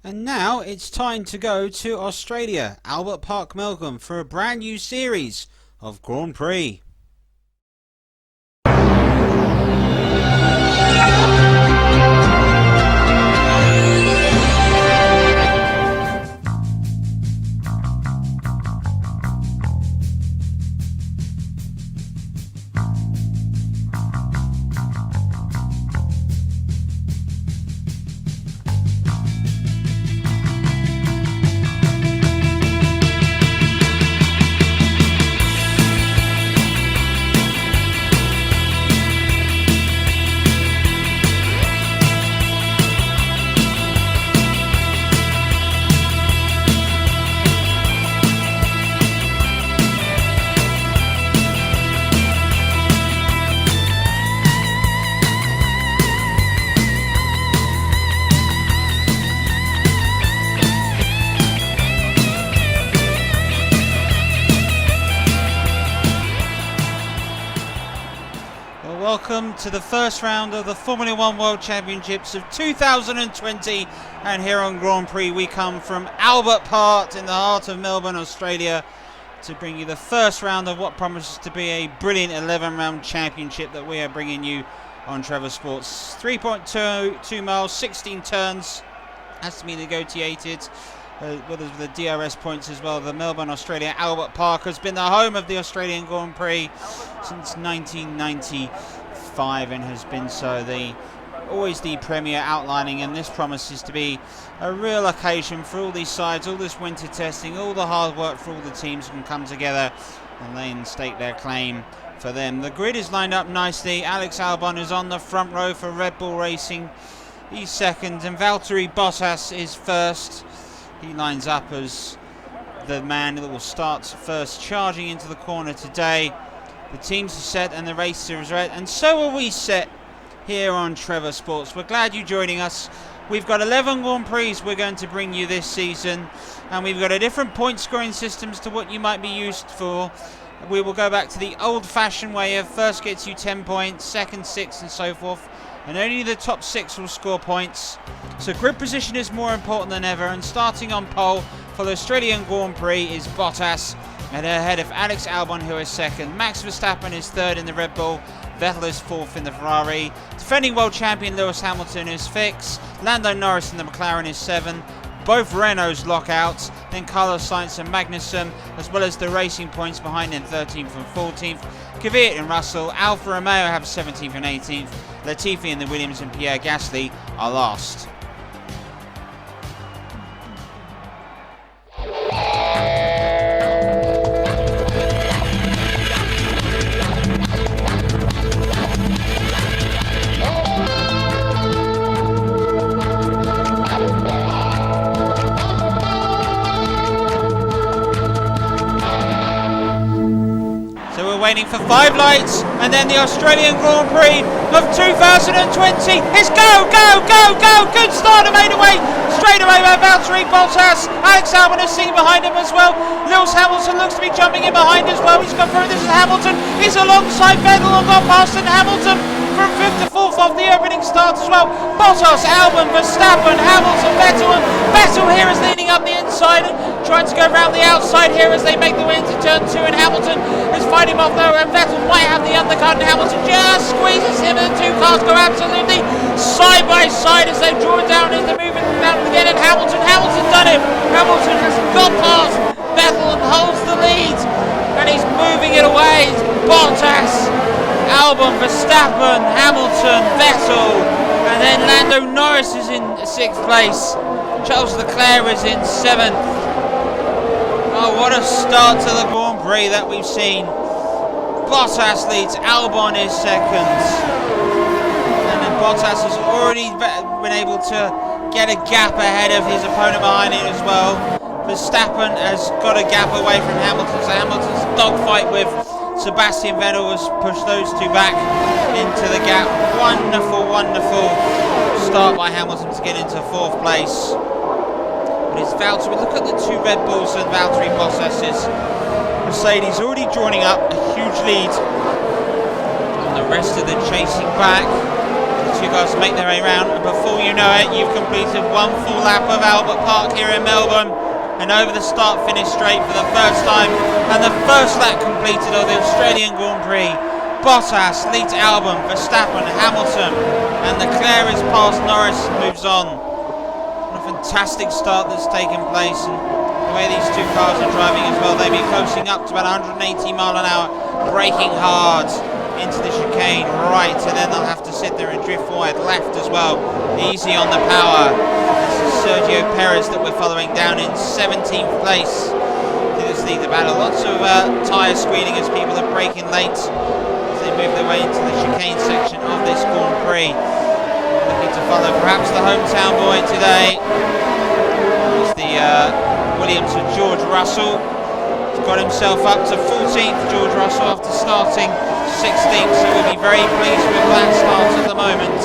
And now it's time to go to Australia, Albert Park, Melbourne, for a brand new series of Grand Prix. Welcome to the first round of the Formula One World Championships of 2020, and here on Grand Prix we come from Albert Park in the heart of Melbourne, Australia, to bring you the first round of what promises to be a brilliant 11-round championship that we are bringing you on Trevor Sports. 3.2 miles, 16 turns, has to be negotiated. With the DRS points as well. The Melbourne, Australia, Albert Park has been the home of the Australian Grand Prix since 1995 and has been so always the premier outlining, and this promises to be a real occasion for all these sides, all this winter testing, all the hard work for all the teams can come together and then stake their claim for them. The grid is lined up nicely. Alex Albon is on the front row for Red Bull Racing. He's second, and Valtteri Bottas is first. He lines up as the man that will start first, charging into the corner today. The teams are set and the race is red, and so are we set here on Trevor Sports. We're glad you're joining us. We've got 11 Grand Prix we're going to bring you this season, and we've got a different point scoring systems to what you might be used for. We will go back to the old-fashioned way of first gets you 10 points, second 6, and so forth, and only the top 6 will score points. So grid position is more important than ever, and starting on pole for the Australian Grand Prix is Bottas, and ahead of Alex Albon, who is second. Max Verstappen is third in the Red Bull. Vettel is fourth in the Ferrari. Defending world champion Lewis Hamilton is sixth. Lando Norris in the McLaren is seventh. Both Renaults lock out. Then Carlos Sainz and Magnussen, as well as the racing points behind in 13th and 14th. Kvyat and Russell. Alfa Romeo have 17th and 18th. Latifi and the Williams and Pierre Gasly are last. Waiting for 5 lights, and then the Australian Grand Prix of 2020 is go, go, go, go. Good start made away straight away by Valtteri Bottas. Alex Albon is seen behind him as well. Lewis Hamilton looks to be jumping in behind as well. He's gone through. This is Hamilton. He's alongside Vettel and got past, and Hamilton from 5th to 4th off the opening start as well. Bottas, Albon, Verstappen, Hamilton, Vettel, and Vettel here is leaning up the inside and trying to go around the outside here as they make the way into turn 2, and Hamilton is fighting off though, and Vettel might have the undercut, and Hamilton just squeezes him, and the two cars go absolutely side by side as they draw down in the moving down again, and Hamilton done it. Hamilton has got past Vettel and holds the lead, and he's moving it away. Bottas, Albon, Verstappen, Hamilton, Vettel, and then Lando Norris is in 6th place. Charles Leclerc is in 7th. Oh, what a start to the Grand Prix that we've seen. Bottas leads, Albon is second. And then Bottas has already been able to get a gap ahead of his opponent behind him as well. Verstappen has got a gap away from Hamilton, so Hamilton's dogfight with Sebastian Vettel has pushed those two back into the gap. Wonderful, wonderful start by Hamilton to get into 4th place. But it's Valtteri. Look at the two Red Bulls and Valtteri Bottas's Mercedes already joining up a huge lead. And the rest of them chasing back. The two cars make their way round, and before you know it, you've completed one full lap of Albert Park here in Melbourne, and over the start-finish straight for the first time, and the first lap completed of the Australian Grand Prix. Bottas leads Albon, Verstappen, Hamilton, and Leclerc is past Norris, moves on. What a fantastic start that's taken place, and the way these two cars are driving as well, they've been coasting up to about 180 mile an hour, braking hard into the chicane right, and then they'll have to sit there and drift wide left as well, easy on the power. This is Sergio Perez that we're following down in 17th place to this lead battle. Lots of tyre squealing as people are braking late as they move their way into the chicane section of this Grand Prix. Looking to follow perhaps the hometown boy today. It's the Williams of George Russell. He's got himself up to 14th, George Russell, after starting 16th, so we'll be very pleased with that start at the moment.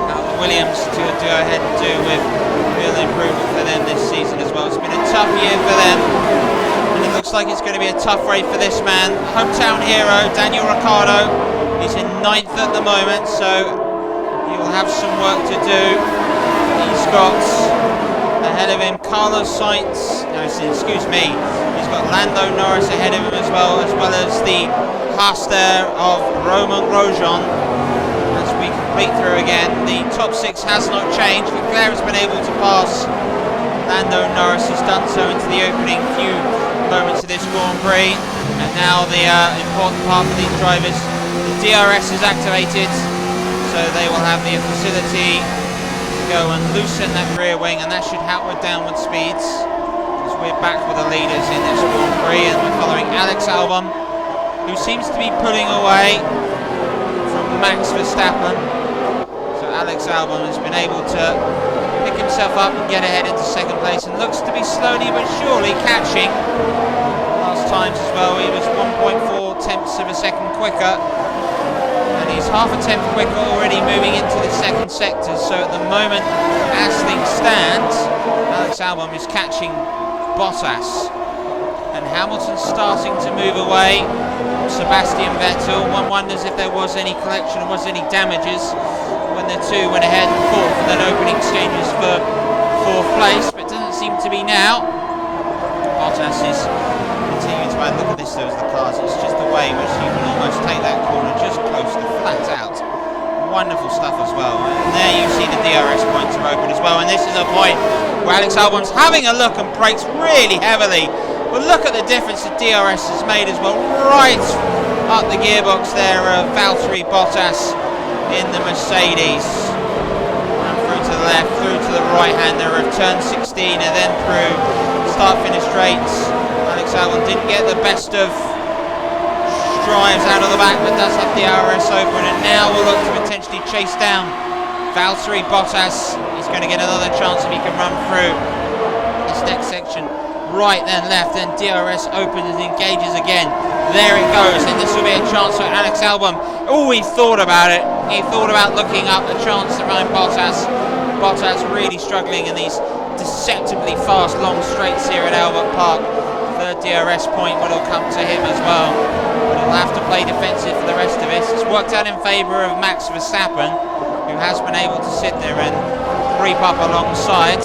Now the Williams to go ahead and do with real improvement for them this season as well. It's been a tough year for them, and it looks like it's going to be a tough race for this man. Hometown hero, Daniel Ricciardo, he's in 9th at the moment, so he'll have some work to do. He's got ahead of him Carlos Sainz, excuse me, he's got Lando Norris ahead of him as well as the pass there of Romain Grosjean. As we complete through again, the top 6 has not changed. Leclerc has been able to pass Lando Norris, has done so into the opening few moments of this Grand Prix, and now the important part for these drivers, the DRS is activated, so they will have the facility to go and loosen that rear wing, and that should help with downward speeds, as we're back with the leaders in this Grand Prix, and we're following Alex Albon, who seems to be pulling away from Max Verstappen. So Alex Albon has been able to pick himself up and get ahead into 2nd place, and looks to be slowly but surely catching. Last times as well, he was 1.4 tenths of a second quicker, and he's half a tenth quicker already moving into the 2nd sector. So at the moment, as things stand, Alex Albon is catching Bottas, and Hamilton's starting to move away from Sebastian Vettel. One wonders if there was any collection or was any damages when the two went ahead and fought for that opening exchanges for 4th place, but it doesn't seem to be now. Bottas is continuing to look at this though as the cars, it's just the way in which you can almost take that corner just close to flat out. Wonderful stuff as well, and there you see the DRS points are open as well, and this is a point where Alex Albon's having a look and brakes really heavily, but look at the difference the DRS has made as well, right up the gearbox there of Valtteri Bottas in the Mercedes, and through to the left, through to the right hander of turn 16, and then through start finish straights. Alex Albon didn't get the best of strives out of the back, but does have the DRS open, and now we'll look to potentially chase down Valtteri Bottas. He's going to get another chance if he can run through this next section. Right, then left, then DRS opens and engages again. There it goes, and this will be a chance for Alex Albon. Oh, he thought about it. He thought about looking up a chance to find Bottas. Bottas really struggling in these deceptively fast long straights here at Albert Park. Third DRS point will come to him as well, but he'll have to play defensive for the rest of it. It's worked out in favour of Max Verstappen, who has been able to sit there and creep up alongside.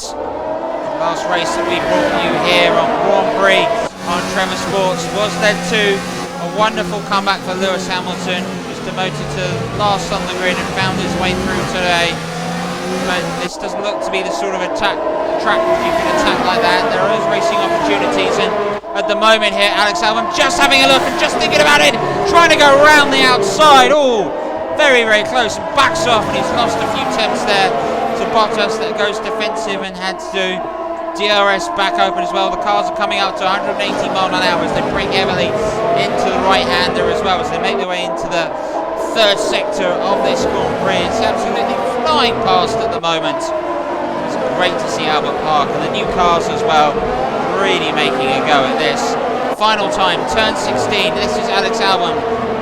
Last race that we brought you here on Grand Prix on Trevor Sports was led to a wonderful comeback for Lewis Hamilton, who was demoted to last on the grid and found his way through today. But this doesn't look to be the sort of track that you can attack like that. There is racing opportunities, and at the moment here, Alex Albon just having a look and just thinking about it, trying to go around the outside. Oh, very, very close, and backs off, and he's lost a few tenths there to Bottas. That goes defensive and had to do DRS back open as well. The cars are coming out to 180 mile an hour as they brake heavily into the right-hander as well as they make their way into the 3rd sector of this Grand Prix. It's absolutely flying past at the moment. It's great to see Albert Park and the new cars as well really making a go at this. Final time, turn 16. This is Alex Albon.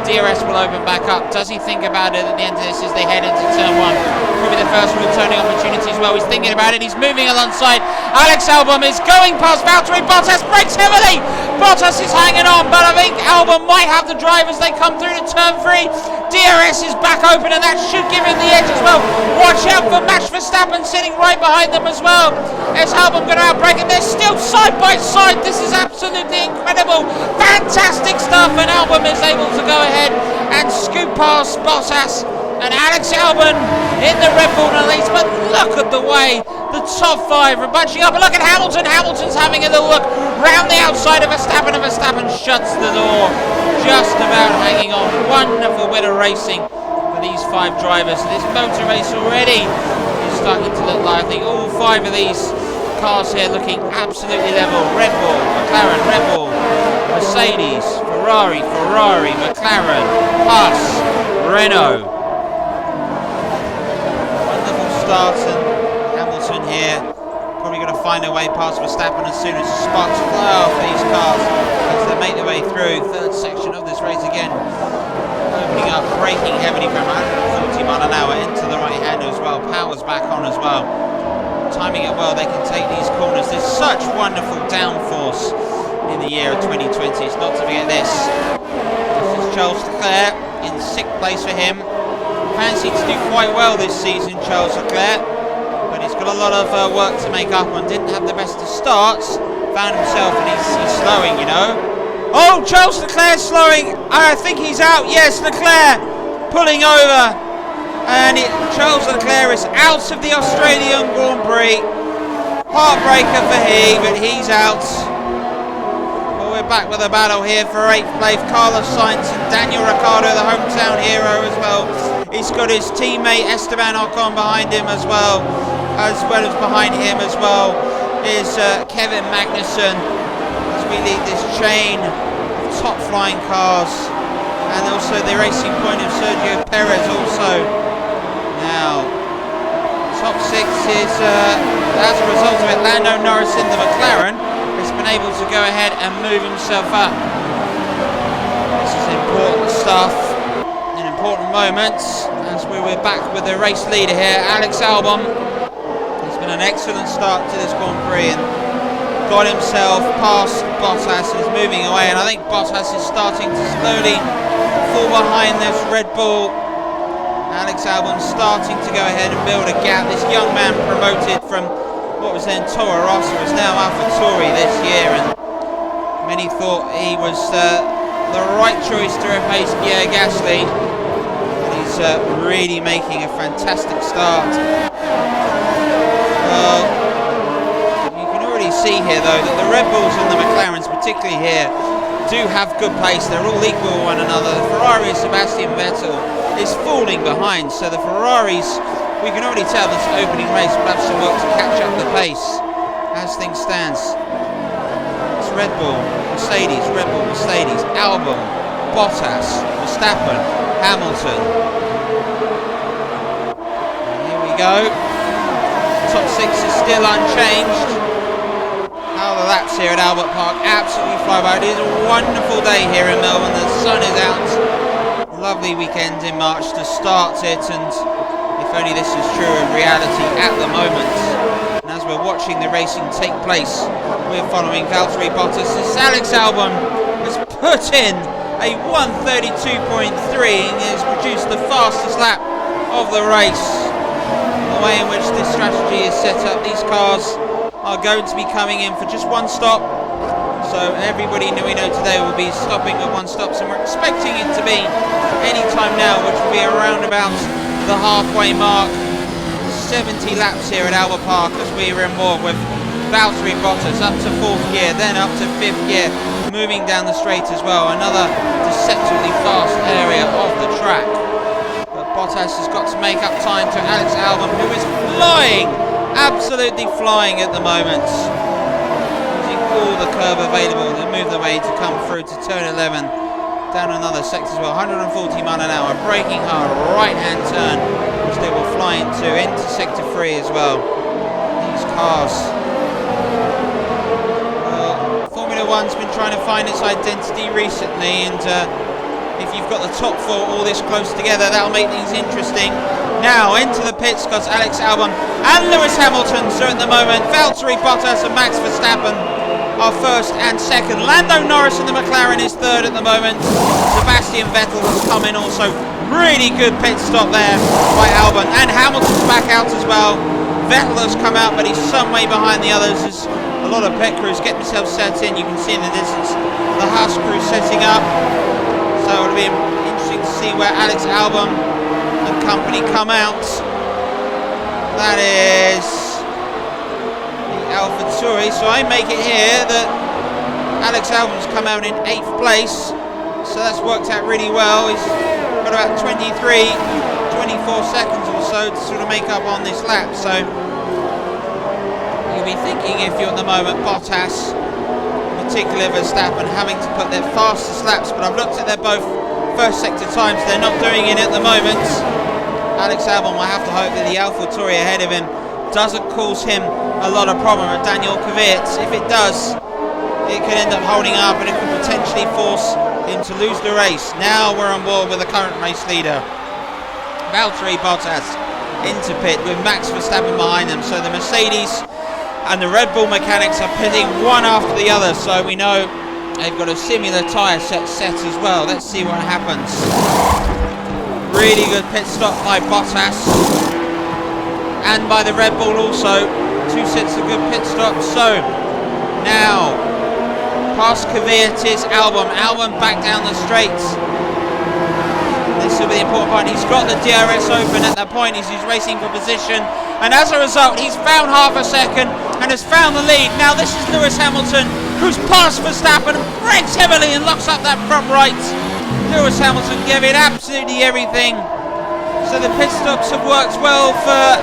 DRS will open back up. Does he think about it at the end of this as they head into turn 1? Probably the first real turning opportunity as well. He's thinking about it. He's moving alongside. Alex Albon is going past Valtteri Bottas. Brakes heavily. Bottas is hanging on, but I think Albon might have the drive as they come through to turn 3. DRS is back open, and that should give him the edge as well. Watch out for Max Verstappen sitting right behind them as well. Is Albon going to outbrake him? They're still side by side. This is absolutely incredible. Fantastic stuff, and Albon is able to go ahead and scoop past Bottas and Alex Albon in the Red Bull release. But look at the way the top five are bunching up. And look at Hamilton. Hamilton's having a little look round the outside of Verstappen, and Verstappen shuts the door, just about hanging on. Wonderful bit of racing for these five drivers. This motor race already is starting to look lively. All five of these cars here looking absolutely level. Red Bull, McLaren, Red Bull, Mercedes, Ferrari, McLaren, Haas, Renault. Wonderful start, and Hamilton here probably going to find their way past Verstappen as soon as sparks fly off these cars as they make their way through. Third section of this race again, opening up, braking heavily from 140 mile an hour into the right hand as well. Power's back on as well. Timing it well, they can take these corners. There's such wonderful downforce in the year of 2020. It's not to forget this. This is Charles Leclerc in 6th place for him. Fancied to do quite well this season, Charles Leclerc, but he's got a lot of work to make up on. Didn't have the best of starts. Found himself, and he's slowing, you know. Oh, Charles Leclerc slowing. I think he's out. Yes, Leclerc pulling over. And Charles Leclerc is out of the Australian Grand Prix. Heartbreaker for but he's out. But we're back with a battle here for 8th place. Carlos Sainz and Daniel Ricciardo, the hometown hero as well. He's got his teammate Esteban Ocon behind him as well as behind him as well is Kevin Magnussen, as we lead this chain of top flying cars, and also the racing point of Sergio Perez also. Now, top 6 is, as a result of it, Lando Norris in the McLaren has been able to go ahead and move himself up. This is important stuff, an important moment, as we were back with the race leader here, Alex Albon. It's been an excellent start to this Grand Prix and got himself past Bottas and is moving away, and I think Bottas is starting to slowly fall behind this Red Bull. Alex Albon starting to go ahead and build a gap. This young man promoted from what was then Toro Rosso is now AlphaTauri this year, and many thought he was the right choice to replace Pierre Gasly. And he's really making a fantastic start. Well, you can already see here though that the Red Bulls and the McLarens, particularly here, do have good pace. They're all equal with one another. The Ferrari of Sebastian Vettel is falling behind, so the Ferraris, we can already tell this opening race will have some work to catch up the pace as things stands. It's Red Bull, Mercedes, Albon, Bottas, Verstappen, Hamilton. And here we go. Top 6 is still unchanged. How the laps here at Albert Park absolutely fly by. It is a wonderful day here in Melbourne. The sun is out. Lovely weekend in March to start it, and if only this is true in reality at the moment. And as we're watching the racing take place, we're following Valtteri Bottas as Alex Albon has put in a 1:32.3 and has produced the fastest lap of the race. The way in which this strategy is set up, these cars are going to be coming in for just one stop. So everybody we know today will be stopping at one stop, and we're expecting it to be any time now, which will be around about the halfway mark. 70 laps here at Albert Park as we are involved with Valtteri Bottas up to 4th gear, then up to 5th gear, moving down the straight as well. Another deceptively fast area of the track. But Bottas has got to make up time to Alex Albon, who is flying, absolutely flying at the moment. All the curb available to move the way to come through to turn 11, down another sector as well, 140 mile an hour, braking hard, right hand turn, which they will fly into sector 3 as well. These cars, well, Formula One's been trying to find its identity recently, and if you've got the top 4 all this close together, that'll make things interesting. Now into the pits because Alex Albon and Lewis Hamilton are at the moment. Valtteri Bottas and Max Verstappen are first and second. Lando Norris in the McLaren is third at the moment. Sebastian Vettel has come in also. Really good pit stop there by Albon. And Hamilton's back out as well. Vettel has come out, but he's some way behind the others. There's a lot of pit crews getting themselves set in. You can see in the distance the Haas crew setting up. So it'll be interesting to see where Alex Albon and company come out. That is the AlphaTauri. So I make it here that Alex Albon's come out in 8th place. So that's worked out really well. He's got about 24 seconds or so to sort of make up on this lap. So you'll be thinking, if you're at the moment, Bottas, particularly Verstappen, having to put their fastest laps, but I've looked at their both first sector times. They're not doing it at the moment. Alex Albon will have to hope that the AlphaTauri ahead of him doesn't cause him a lot of problem at Daniel Kvyat. If it does, it could end up holding up and it could potentially force him to lose the race. Now we're on board with the current race leader, Valtteri Bottas, into pit with Max Verstappen behind them. So the Mercedes and the Red Bull mechanics are pitting one after the other, so we know they've got a similar tyre set as well. Let's see what happens. Really good pit stop by Bottas and by the Red Bull also. 2 sets of good pit stops. So now past Kvyat is Albon. Albon back down the straights. This will be the important point. He's got the DRS open at that point. He's racing for position, and as a result he's found half a second and has found the lead. Now this is Lewis Hamilton, who's passed Verstappen, brakes heavily and locks up that front right. Lewis Hamilton gave it absolutely everything. So the pit stops have worked well for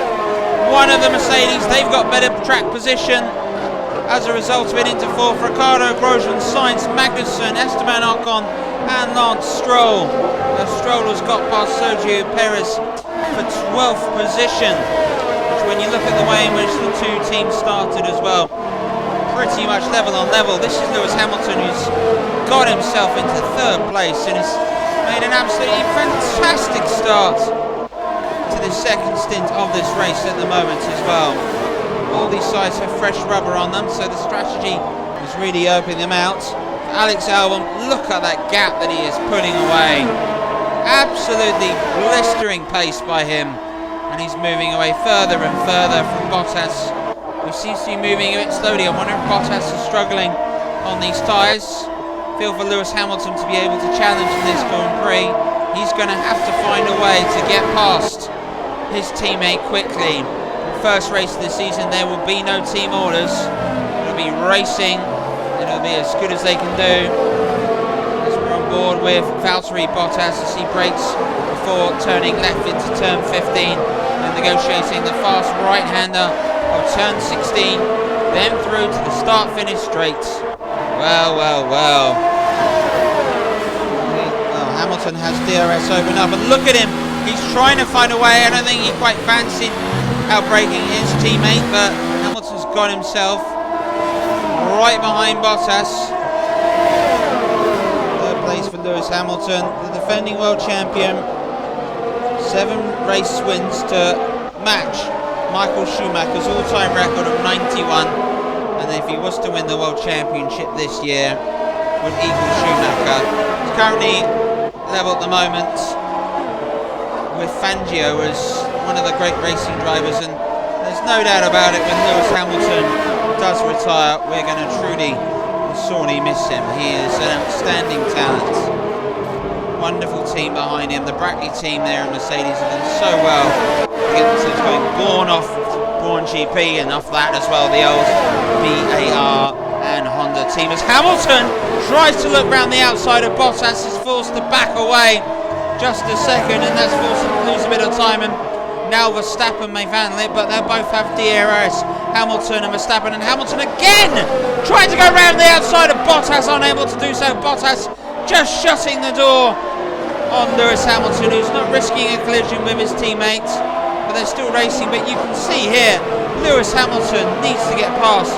one of the Mercedes. They've got better track position as a result of it. Into fourth, Ricardo, Grosjean, Sainz, Magnussen, Esteban Ocon and Lance Stroll. Stroll has got past Sergio Perez for 12th position, which, when you look at the way in which the two teams started as well, pretty much level on level. This is Lewis Hamilton, who's got himself into third place and has made an absolutely fantastic start to the second stint of this race at the moment as well. All these sides have fresh rubber on them, so the strategy is really opening them out. Alex Albon, look at that gap that he is putting away. Absolutely blistering pace by him, and he's moving away further and further from Bottas, who seems to be moving a bit slowly. I wonder if Bottas is struggling on these tyres. Feel for Lewis Hamilton to be able to challenge in this Grand Prix. He's going to have to find a way to get past his teammate quickly. First race of the season, there will be no team orders. It'll be racing. It'll be as good as they can do. As we're on board with Valtteri Bottas as he brakes before turning left into turn 15 and negotiating the fast right-hander of turn 16, then through to the start-finish straights. Well, Hamilton has DRS open up, and look at him. He's trying to find a way. I don't think he quite fancied outbraking his teammate, but Hamilton's got himself right behind Bottas. Third place for Lewis Hamilton, the defending world champion. 7 race wins to match Michael Schumacher's all-time record of 91, and if he was to win the world championship this year, would equal Schumacher. He's currently level at the moment with Fangio as one of the great racing drivers, and there's no doubt about it, when Lewis Hamilton does retire, we're going to truly and sorely miss him. He is an outstanding talent. Wonderful team behind him. The Brackley team there in Mercedes have done so well to get themselves going. Born GP, and off that as well, the old BAR and Honda team, as Hamilton tries to look round the outside of Bottas, is forced to back away just a second, and that's forced him to lose a bit of time. And now Verstappen may handle it, but they both have DRS, Hamilton and Verstappen, and Hamilton again trying to go round the outside of Bottas, unable to do so. Bottas just shutting the door on Lewis Hamilton, who's not risking a collision with his teammates, but they're still racing. But you can see here, Lewis Hamilton needs to get past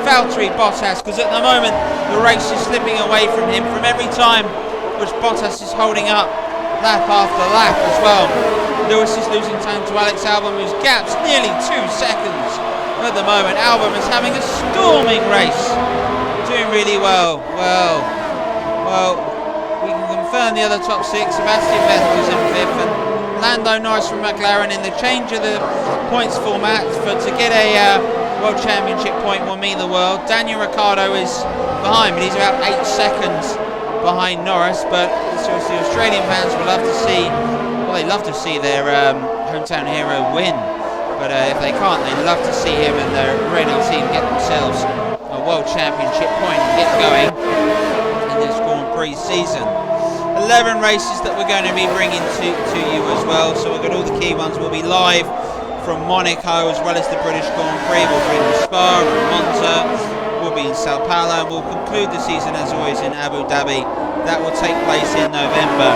Valtteri Bottas, because at the moment the race is slipping away from him from every time which Bottas is holding up lap after lap as well. Lewis is losing time to Alex Albon, whose gap's nearly 2 seconds at the moment. Albon is having a storming race, doing really well. Well, we can confirm the other top 6. Sebastian Vettel is in 5th, and Lando Norris from McLaren in the change of the points format to get a World Championship point will mean the world. Daniel Ricciardo is behind, but he's about 8 seconds behind Norris. But the Australian fans will love to see, well, they love to see their hometown hero win. But if they can't, they'd love to see him and the Renault team get themselves a World Championship point and get going in this Grand Prix season. 11 races that we're going to be bringing to you as well. So we've got all the key ones. We'll be live from Monaco as well as the British Grand Prix. We'll be in Spa and Monza. We'll be in Sao Paulo. We'll conclude the season as always in Abu Dhabi. That will take place in November.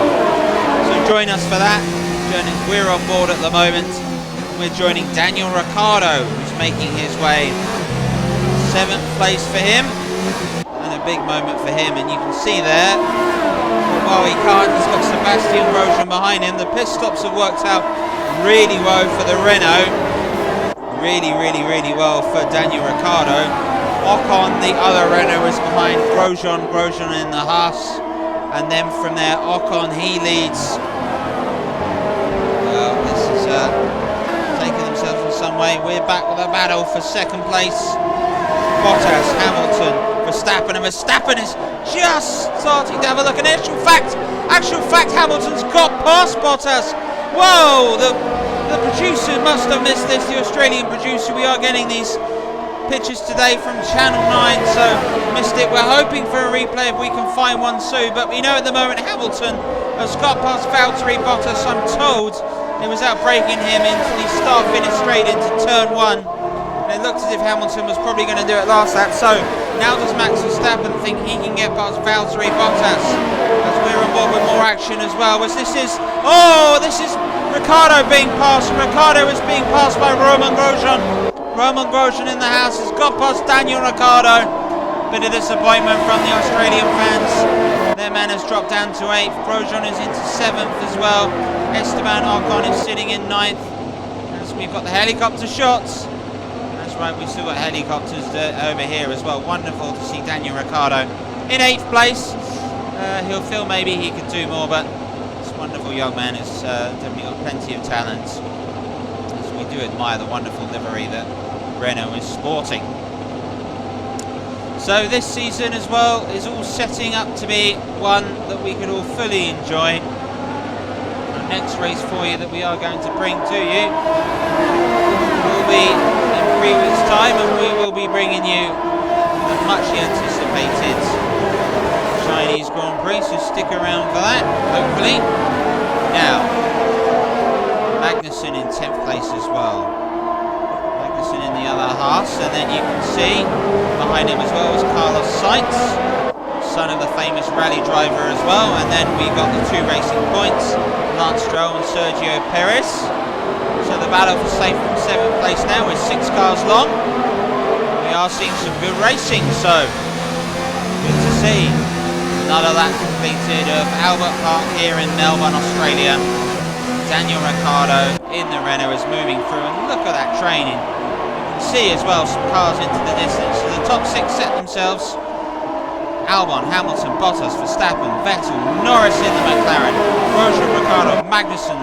So join us for that. We're on board at the moment. We're joining Daniel Ricciardo, who's making his way. 7th place for him, and a big moment for him. And you can see there, well, he can't. He's got Sebastian Grosjean behind him. The pit stops have worked out really well for the Renault. Really well for Daniel Ricciardo. Ocon, the other Renault, is behind Grosjean in the Haas, and then from there Ocon, he leads. Well, this is taking themselves in some way. We're back with a battle for 2nd place. Bottas, Hamilton, Verstappen, and Verstappen is just starting to have a look. And actual fact, Hamilton's got past Bottas. Whoa, the producer must have missed this, the Australian producer. We are getting these pictures today from Channel 9, so missed it. We're hoping for a replay if we can find one soon, but we know at the moment Hamilton has got past Valtteri Bottas. I'm told it was out breaking him into the start finish straight into turn 1. And it looked as if Hamilton was probably going to do it last lap. So now does Max Verstappen think he can get past Valtteri Bottas? As we're on board with more action as well. As this is Ricciardo being passed. Ricciardo is being passed by Romain Grosjean. Romain Grosjean in the house has got past Daniel Ricciardo. Bit of disappointment from the Australian fans. Their man has dropped down to 8th. Grosjean is into 7th as well. Esteban Ocon is sitting in 9th. As we've got the helicopter shots. That's right, we've still got helicopters over here as well. Wonderful to see Daniel Ricciardo in 8th place. He'll feel maybe he could do more, but this wonderful young man has definitely got plenty of talent. As we do admire the wonderful livery that Renault is sporting. So this season as well is all setting up to be one that we could all fully enjoy. Our next race for you that we are going to bring to you will be in 3 weeks' time, and we will be bringing you the much anticipated Chinese Grand Prix, so stick around for that, hopefully. Now, Magnussen in 10th place as well. Magnussen in the other Haas, and then you can see behind him as well is Carlos Sainz, son of the famous rally driver as well. And then we got the 2 racing points, Lance Stroll and Sergio Perez. So the battle for safe from 7th place now is 6 cars long. We are seeing some good racing, so good to see. Another lap completed of Albert Park here in Melbourne, Australia. Daniel Ricciardo in the Renault is moving through, and look at that training. You can see as well some cars into the distance. So the top 6 set themselves. Albon, Hamilton, Bottas, Verstappen, Vettel, Norris in the McLaren, Grosjean, Ricciardo, Magnussen,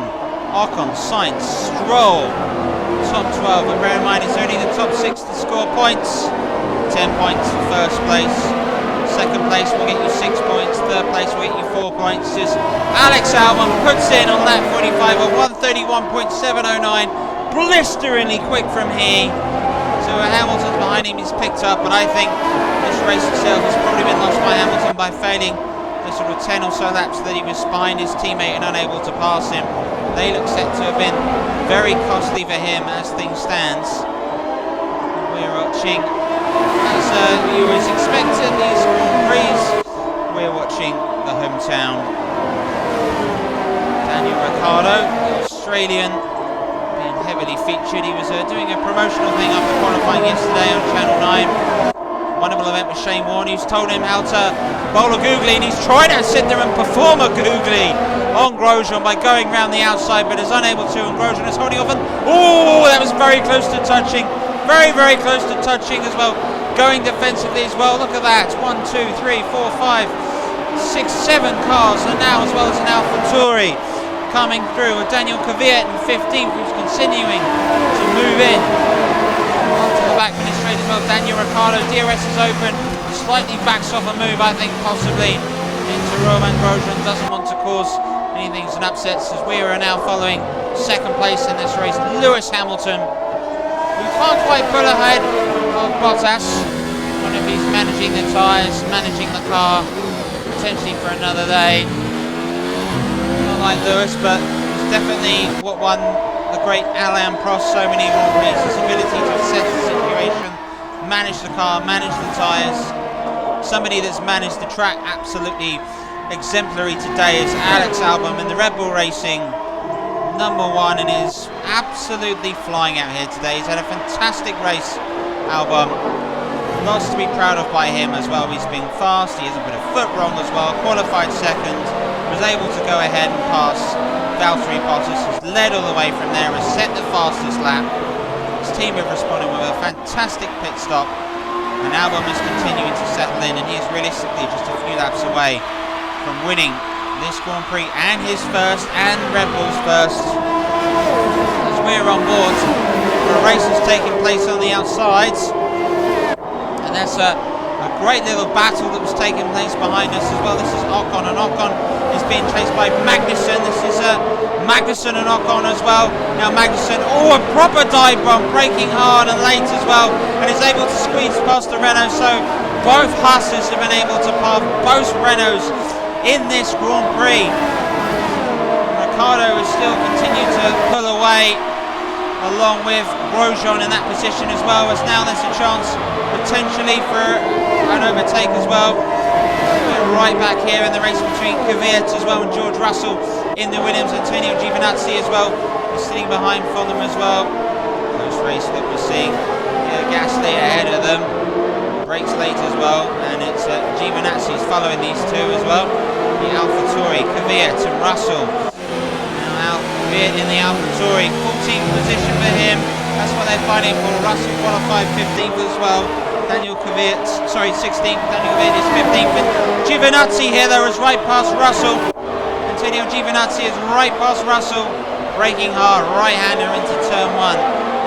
Ocon, Sainz, Stroll. Top 12, but bear in mind it's only the top 6 to score points. 10 points for 1st place. 2nd place will get you 6 points. 3rd place will get you 4 points. As Alex Albon puts in on lap 45 at 1:31.709. Blisteringly quick from here. So Hamilton behind him is picked up, but I think this race itself has probably been lost by Hamilton by failing the sort of 10 or so laps that he was behind his teammate and unable to pass him. They look set to have been very costly for him as things stands. We're watching, as you was expected, these Grand Prix. We're watching the hometown. Daniel Ricciardo, the Australian, being heavily featured. He was doing a promotional thing after qualifying yesterday on Channel 9. Wonderful event with Shane Warne, who's told him how to bowl a googly, and he's trying to sit there and perform a googly on Grosjean by going round the outside, but is unable to, and Grosjean is holding off, and oh, that was very close to touching very, very close to touching as well, going defensively as well. Look at that, 1, 2, 3, 4, 5, 6, 7 cars, and now as well as an AlphaTauri coming through with Daniel Kvyat in 15th, who's continuing to move in onto the back finish straight as well. Daniel Ricciardo, DRS is open, slightly backs off a move, I think possibly into Romain Grosjean, doesn't want to cause anything as an upset, as we are now following second place in this race, Lewis Hamilton, who can't quite pull ahead of Bottas. I don't know if he's managing the tyres, managing the car, potentially for another day. Not like Lewis, but it's definitely what won the great Alain Prost so many Grand Prix, his ability to assess the situation, manage the car, manage the tyres. Somebody that's managed the track absolutely exemplary today is Alex Albon in the Red Bull Racing #1, and is absolutely flying out here today. He's had a fantastic race, Albon. Lots to be proud of by him as well. He's been fast, he hasn't put a foot wrong as well, qualified second, was able to go ahead and pass Valtteri Bottas, has led all the way from there, has set the fastest lap. His team have responded with a fantastic pit stop, and Albon is continuing to settle in, and he is realistically just a few laps away from winning this Grand Prix and his first, and Red Bull's first, as we're on board for a race that's taking place on the outsides. And that's a great little battle that was taking place behind us as well. This is Ocon, and Ocon is being chased by Magnussen. This is Magnussen and Ocon as well. Now Magnussen, a proper dive bomb, braking hard and late as well, and is able to squeeze past the Renault. So both Haas's have been able to pass both Renaults in this Grand Prix. Ricciardo has still continued to pull away along with Grosjean in that position as well, as now there's a chance potentially for an overtake as well. We're right back here in the race between Kvyat as well and George Russell in the Williams. Antonio Giovinazzi as well is sitting behind for them as well. Close race that we're seeing. Gasly ahead of them, brakes late as well, and it's Giovinazzi's following these two as well. The AlphaTauri, Kvyat and Russell. Now Kvyat in the AlphaTauri, 14th position for him. That's what they're fighting for. Russell qualified 15th as well. Daniel Kvyat, 16th. Daniel Kvyat is 15th. And Giovinazzi here though is right past Russell. Antonio Giovinazzi is right past Russell, braking hard, right-hander into turn 1.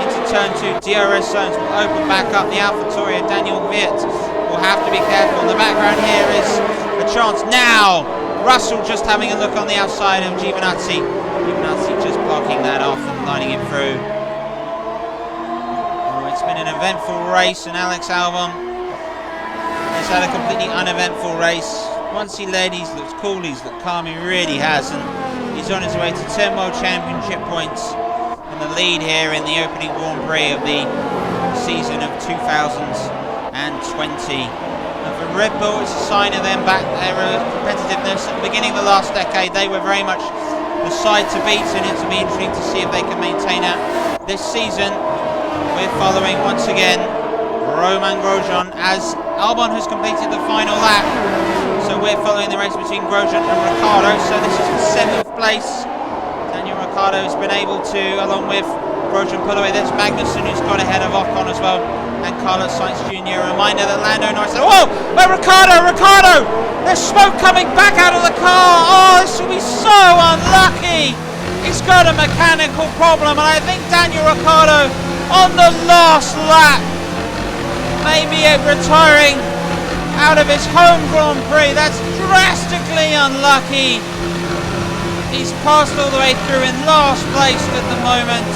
Into turn 2, DRS zones will open back up. The AlphaTauri and Daniel Kvyat will have to be careful. In the background here is a chance now. Russell just having a look on the outside of Giovinazzi. Giovinazzi just blocking that off and lining it through. It's been an eventful race, and Alex Albon has had a completely uneventful race. Once he led, he's looked cool, he's looked calm, he really has, and he's on his way to 10 World Championship points and the lead here in the opening Grand Prix of the season of 2020. And for Red Bull, it's a sign of them back, their competitiveness. At the beginning of the last decade, they were very much the side to beat, and it'll be interesting to see if they can maintain that this season. We're following once again Romain Grosjean as Albon has completed the final lap. So we're following the race between Grosjean and Ricciardo. So this is the 7th place. Daniel Ricciardo has been able to, along with Grosjean, pull away. There's Magnussen, who's got ahead of Ocon as well, and Carlos Sainz Jr. A reminder that Lando Norris said, whoa, but Ricciardo! There's smoke coming back out of the car. Oh, this will be so unlucky. He's got a mechanical problem, and I think Daniel Ricciardo on the last lap maybe retiring out of his home Grand Prix. That's drastically unlucky. He's passed all the way through in last place at the moment.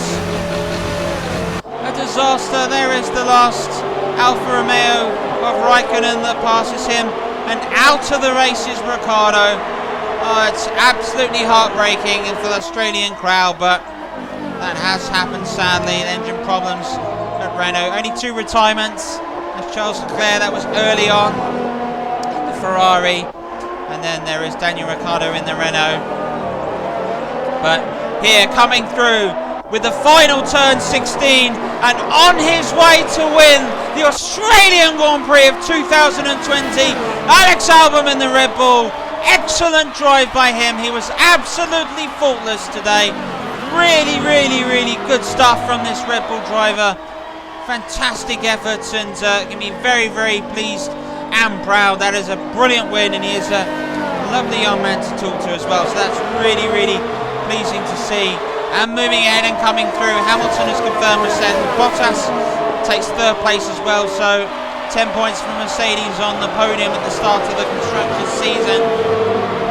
A disaster. There is the last Alfa Romeo of Raikkonen that passes him, and out of the race is Ricciardo. Oh, it's absolutely heartbreaking for the Australian crowd, but that has happened sadly. Engine problems at Renault. Only 2 retirements. As Charles Leclerc, that was early on in the Ferrari. And then there is Daniel Ricciardo in the Renault. But here, coming through with the final turn 16, and on his way to win the Australian Grand Prix of 2020, Alex Albon in the Red Bull. Excellent drive by him. He was absolutely faultless today. Really good stuff from this Red Bull driver. fantastic efforts, and can be very, very pleased and proud. That is a brilliant win, and he is a lovely young man to talk to as well. So that's really, really pleasing to see. And moving ahead and coming through, Hamilton has confirmed Mercedes. Bottas takes third place as well, so 10 points for Mercedes on the podium at the start of the constructors season.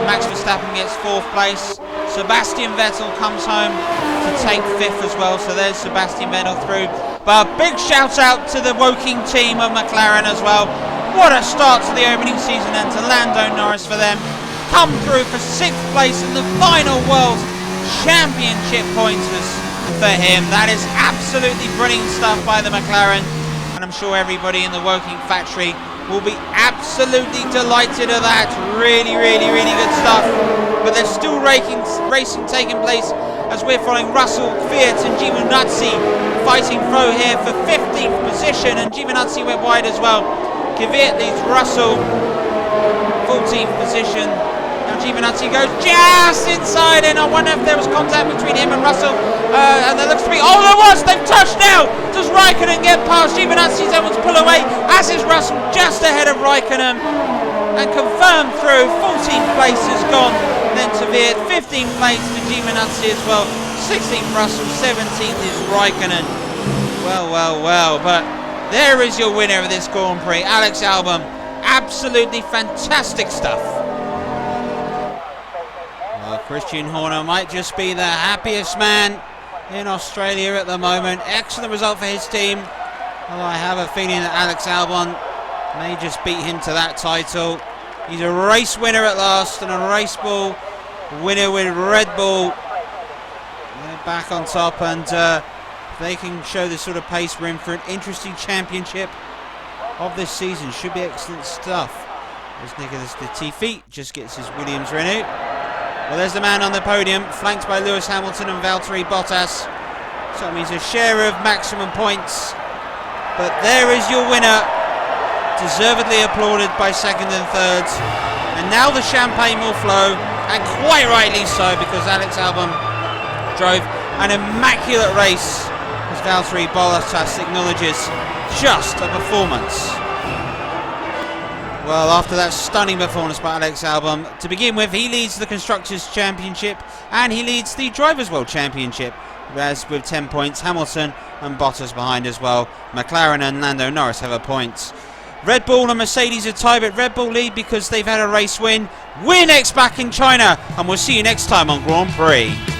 Max Verstappen gets fourth place. Sebastian Vettel comes home to take fifth as well, so there's Sebastian Vettel through. But a big shout out to the Woking team of McLaren as well. What a start to the opening season, and to Lando Norris for them. Come through for sixth place in the final World Championship pointers for him. That is absolutely brilliant stuff by the McLaren, and I'm sure everybody in the Woking factory will be absolutely delighted at that. Really, really, really good stuff. But there's still racing taking place as we're following Russell, Kvyat and Giovinazzi fighting through here for 15th position, and Giovinazzi went wide as well. Kvyat leads Russell, 14th position. Now Giovinazzi goes just inside, and I wonder if there was contact between him and Russell. And there looks to be, oh there was, they've touched now. Does Raikkonen get past Giovinazzi's able to pull away, as is Russell just ahead of Raikkonen. And confirmed through, 14th place is gone. Then to Kvyat, 15th place to Giovinazzi as well. 16th Russell, 17th is Raikkonen. Well, well, well, but there is your winner of this Grand Prix, Alex Albon. Absolutely fantastic stuff. Well, Christian Horner might just be the happiest man in Australia at the moment. Excellent result for his team. Well, I have a feeling that Alex Albon may just beat him to that title. He's a race winner at last, and a race ball winner with Red Bull. They're back on top, and if they can show this sort of pace, we're in for an interesting championship of this season. Should be excellent stuff. As Nicholas Latifi just gets his Williams Renault. Well, there's the man on the podium, flanked by Lewis Hamilton and Valtteri Bottas. So it means a share of maximum points. But there is your winner, deservedly applauded by second and thirds. And now the champagne will flow, and quite rightly so, because Alex Albon drove an immaculate race, as Valtteri Bottas acknowledges just a performance. Well, after that stunning performance by Alex Albon, to begin with, he leads the Constructors' Championship and he leads the Drivers' World Championship, whereas with 10 points, Hamilton and Bottas behind as well. McLaren and Lando Norris have a point. Red Bull and Mercedes are tied, but Red Bull lead because they've had a race win. We're next back in China, and we'll see you next time on Grand Prix.